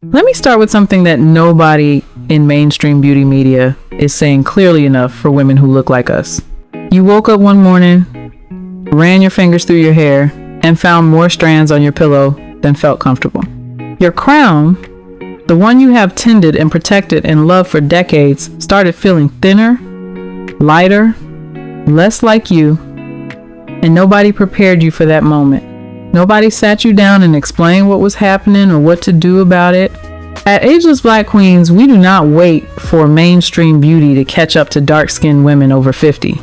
Let me start with something that nobody in mainstream beauty media is saying clearly enough for women who look like us. You woke up one morning, ran your fingers through your hair, and found more strands on your pillow than felt comfortable. Your crown, the one you have tended and protected and loved for decades, started feeling thinner, lighter, less like you, and nobody prepared you for that moment. Nobody sat you down and explained what was happening or what to do about it. At Ageless Black Queens, we do not wait for mainstream beauty to catch up to dark-skinned women over 50.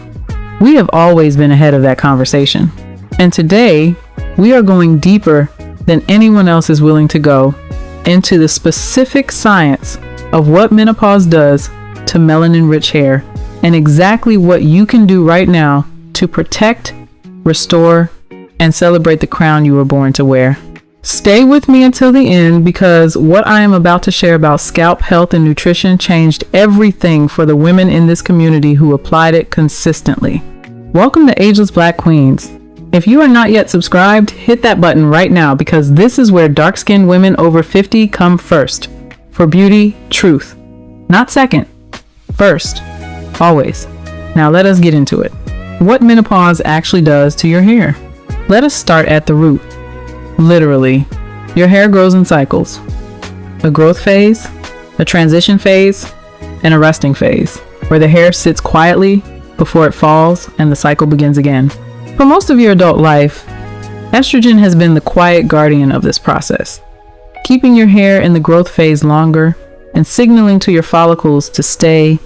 We have always been ahead of that conversation. And today, we are going deeper than anyone else is willing to go into the specific science of what menopause does to melanin-rich hair and exactly what you can do right now to protect, restore, and celebrate the crown you were born to wear. Stay with me until the end, because what I am about to share about scalp health and nutrition changed everything for the women in this community who applied it consistently. Welcome to Ageless Black Queens. If you are not yet subscribed, hit that button right now, because this is where dark-skinned women over 50 come first. For beauty, truth. Not second. First. Always. Now let us get into it. What menopause actually does to your hair. Let us start at the root. Literally, your hair grows in cycles. A growth phase, a transition phase, and a resting phase, where the hair sits quietly before it falls and the cycle begins again. For most of your adult life, estrogen has been the quiet guardian of this process, keeping your hair in the growth phase longer and signaling to your follicles to stay,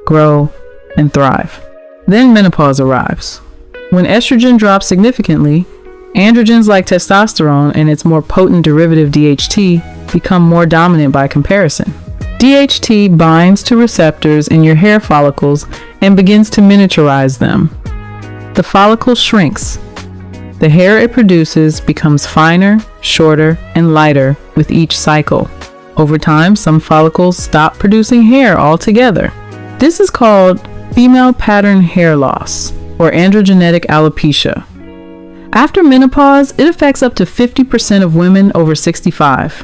grow, and thrive. Then menopause arrives. When estrogen drops significantly, androgens like testosterone and its more potent derivative DHT become more dominant by comparison. DHT binds to receptors in your hair follicles and begins to miniaturize them. The follicle shrinks. The hair it produces becomes finer, shorter, and lighter with each cycle. Over time, some follicles stop producing hair altogether. This is called female pattern hair loss, or androgenetic alopecia. After menopause, it affects up to 50% of women over 65.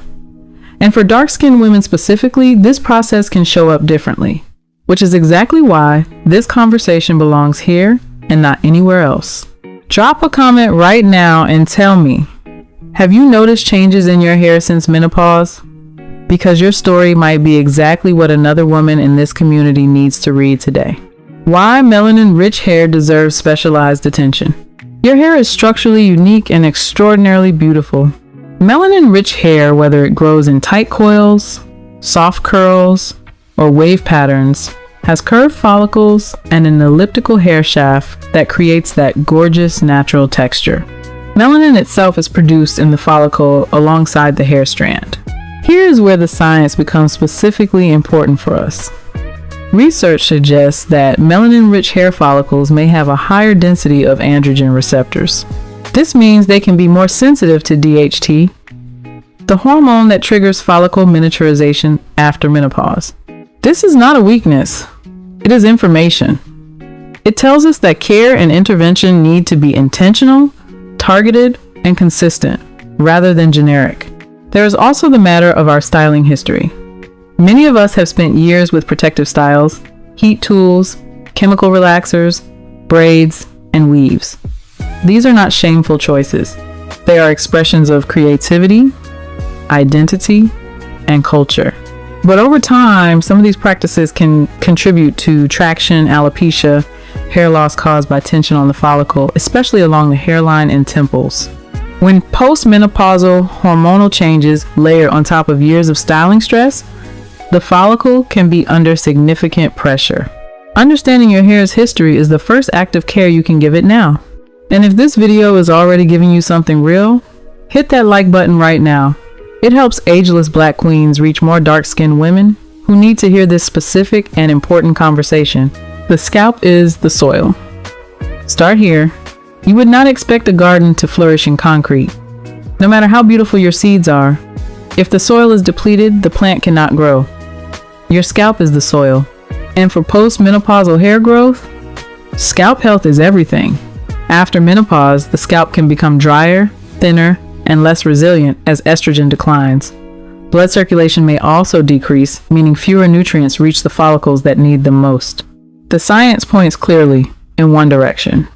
And for dark-skinned women specifically, this process can show up differently, which is exactly why this conversation belongs here and not anywhere else. Drop a comment right now and tell me, have you noticed changes in your hair since menopause? Because your story might be exactly what another woman in this community needs to read today. Why melanin-rich hair deserves specialized attention. Your hair is structurally unique and extraordinarily beautiful. Melanin-rich hair, whether it grows in tight coils, soft curls, or wave patterns, has curved follicles and an elliptical hair shaft that creates that gorgeous natural texture. Melanin itself is produced in the follicle alongside the hair strand. Here is where the science becomes specifically important for us. Research suggests that melanin-rich hair follicles may have a higher density of androgen receptors. This means they can be more sensitive to DHT, the hormone that triggers follicle miniaturization after menopause. This is not a weakness. It is information. It tells us that care and intervention need to be intentional, targeted, and consistent, rather than generic. There is also the matter of our styling history. Many of us have spent years with protective styles, heat tools, chemical relaxers, braids, and weaves. These are not shameful choices. They are expressions of creativity, identity, and culture. But over time, some of these practices can contribute to traction, alopecia, hair loss caused by tension on the follicle, especially along the hairline and temples. When postmenopausal hormonal changes layer on top of years of styling stress, the follicle can be under significant pressure. Understanding your hair's history is the first act of care you can give it now. And if this video is already giving you something real, hit that like button right now. It helps Ageless Black Queens reach more dark-skinned women who need to hear this specific and important conversation. The scalp is the soil. Start here. You would not expect a garden to flourish in concrete. No matter how beautiful your seeds are, if the soil is depleted, the plant cannot grow. Your scalp is the soil. And for postmenopausal hair growth, scalp health is everything. After menopause, the scalp can become drier, thinner, and less resilient as estrogen declines. Blood circulation may also decrease, meaning fewer nutrients reach the follicles that need them most. The science points clearly in one direction: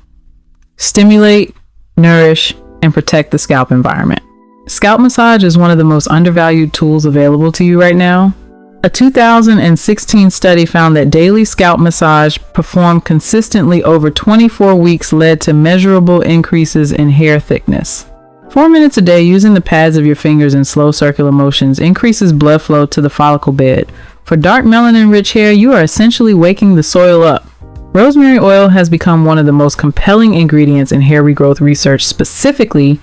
stimulate, nourish, and protect the scalp environment. Scalp massage is one of the most undervalued tools available to you right now. A 2016 study found that daily scalp massage performed consistently over 24 weeks led to measurable increases in hair thickness. 4 minutes a day using the pads of your fingers in slow circular motions increases blood flow to the follicle bed. For dark melanin-rich hair, you are essentially waking the soil up. Rosemary oil has become one of the most compelling ingredients in hair regrowth research. Specifically,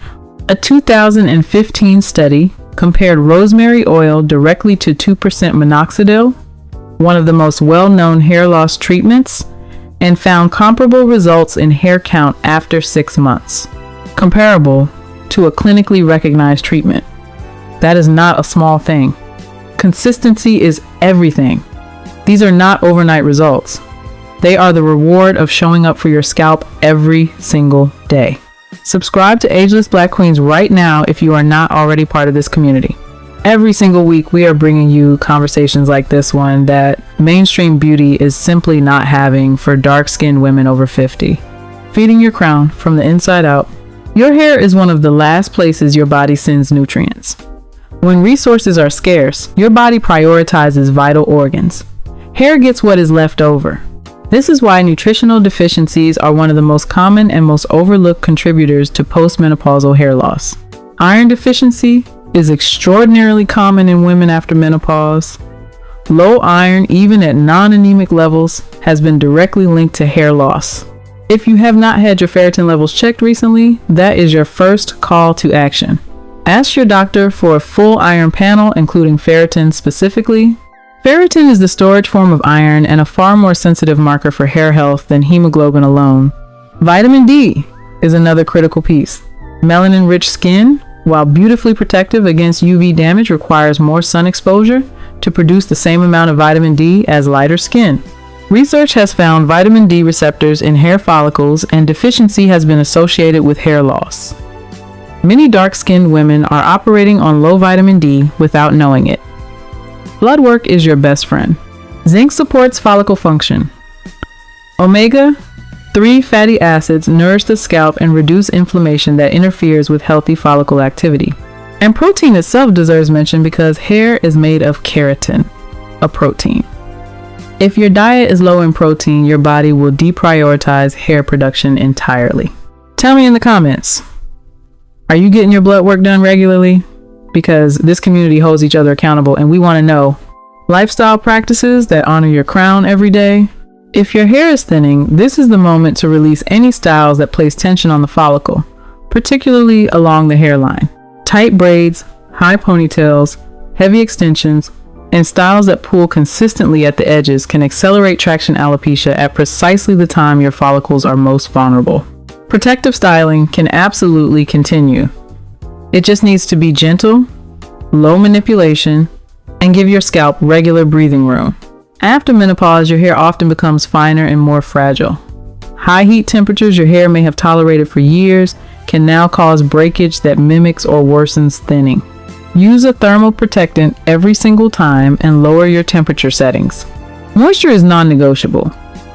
a 2015 study compared rosemary oil directly to 2% minoxidil, one of the most well-known hair loss treatments, and found comparable results in hair count after 6 months, comparable to a clinically recognized treatment. That is not a small thing. Consistency is everything. These are not overnight results. They are the reward of showing up for your scalp every single day. Subscribe to Ageless Black Queens right now if you are not already part of this community. Every single week, we are bringing you conversations like this one that mainstream beauty is simply not having for dark-skinned women over 50. Feeding your crown from the inside out. Your hair is one of the last places your body sends nutrients. When resources are scarce, your body prioritizes vital organs. Hair gets what is left over. This is why nutritional deficiencies are one of the most common and most overlooked contributors to postmenopausal hair loss. Iron deficiency is extraordinarily common in women after menopause. Low iron, even at non-anemic levels, has been directly linked to hair loss. If you have not had your ferritin levels checked recently, that is your first call to action. Ask your doctor for a full iron panel, including ferritin specifically. Ferritin is the storage form of iron and a far more sensitive marker for hair health than hemoglobin alone. Vitamin D is another critical piece. Melanin-rich skin, while beautifully protective against UV damage, requires more sun exposure to produce the same amount of vitamin D as lighter skin. Research has found vitamin D receptors in hair follicles, and deficiency has been associated with hair loss. Many dark-skinned women are operating on low vitamin D without knowing it. Blood work is your best friend. Zinc supports follicle function. Omega-3 fatty acids nourish the scalp and reduce inflammation that interferes with healthy follicle activity. And protein itself deserves mention because hair is made of keratin, a protein. If your diet is low in protein, your body will deprioritize hair production entirely. Tell me in the comments, are you getting your blood work done regularly? Because this community holds each other accountable, and we want to know lifestyle practices that honor your crown every day. If your hair is thinning, this is the moment to release any styles that place tension on the follicle, particularly along the hairline. Tight braids, high ponytails, heavy extensions, and styles that pull consistently at the edges can accelerate traction alopecia at precisely the time your follicles are most vulnerable. Protective styling can absolutely continue. It just needs to be gentle, low manipulation, and give your scalp regular breathing room. After menopause, your hair often becomes finer and more fragile. High heat temperatures your hair may have tolerated for years can now cause breakage that mimics or worsens thinning. Use a thermal protectant every single time and lower your temperature settings. Moisture is non-negotiable.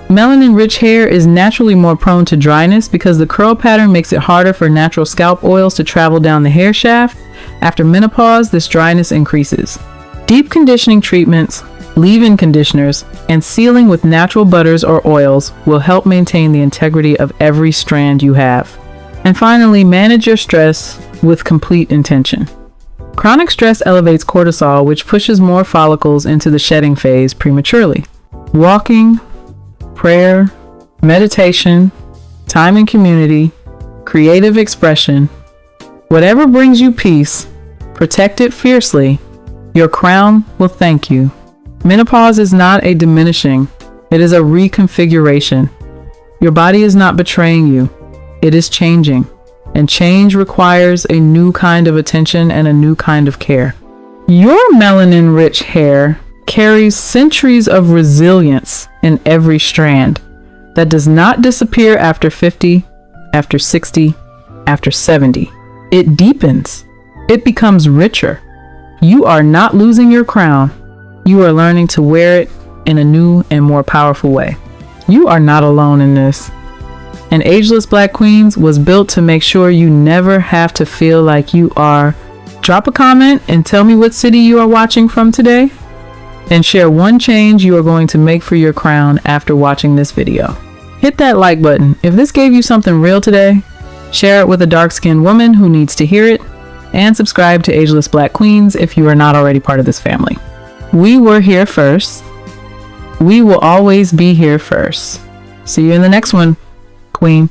Melanin-rich hair is naturally more prone to dryness because the curl pattern makes it harder for natural scalp oils to travel down the hair shaft. After menopause, this dryness increases. Deep conditioning treatments, leave-in conditioners, and sealing with natural butters or oils will help maintain the integrity of every strand you have. And finally, manage your stress with complete intention. Chronic stress elevates cortisol, which pushes more follicles into the shedding phase prematurely. Walking, prayer, meditation, time in community, creative expression, whatever brings you peace, protect it fiercely. Your crown will thank you. Menopause is not a diminishing, it is a reconfiguration. Your body is not betraying you, it is changing. And change requires a new kind of attention and a new kind of care. Your melanin-rich hair carries centuries of resilience in every strand that does not disappear after 50, after 60, after 70. It deepens. It becomes richer. You are not losing your crown. You are learning to wear it in a new and more powerful way. You are not alone in this. And Ageless Black Queens was built to make sure you never have to feel like you are. Drop a comment and tell me what city you are watching from today, and share one change you are going to make for your crown after watching this video. Hit that like button if this gave you something real today. Share it with a dark-skinned woman who needs to hear it, and subscribe to Ageless Black Queens if you are not already part of this family. We were here first. We will always be here first. See you in the next one, Queen.